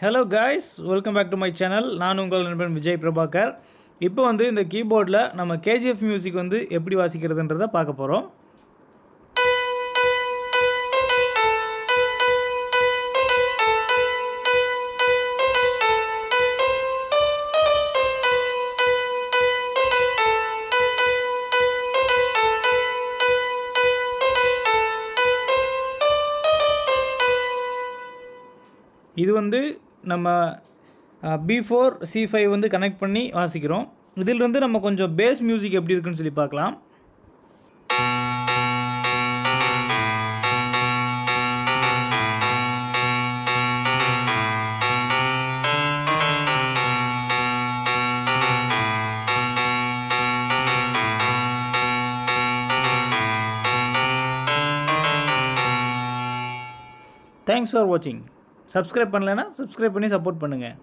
Hello guys, welcome back to my channel. நான் உங்கள் நண்பன் விஜய் பிரபாகர். இப்போ இந்த கீபோர்டில் நம்ம கேஜிஎஃப் மியூசிக் எப்படி வாசிக்கிறதுன்றதை பார்க்க போகிறோம். இது நம்ம B4 C5 கனெக்ட் பண்ணி வாசிக்கிறோம். இதிலிருந்து நம்ம கொஞ்சம் பேஸ் மியூசிக் எப்படி இருக்குன்னு சொல்லி பார்க்கலாம். தேங்க்ஸ் ஃபார் வாட்சிங். சப்ஸ்கிரைப் பண்ணலைன்னா சப்ஸ்கிரைப் பண்ணி சப்போர்ட் பண்ணுங்கள்.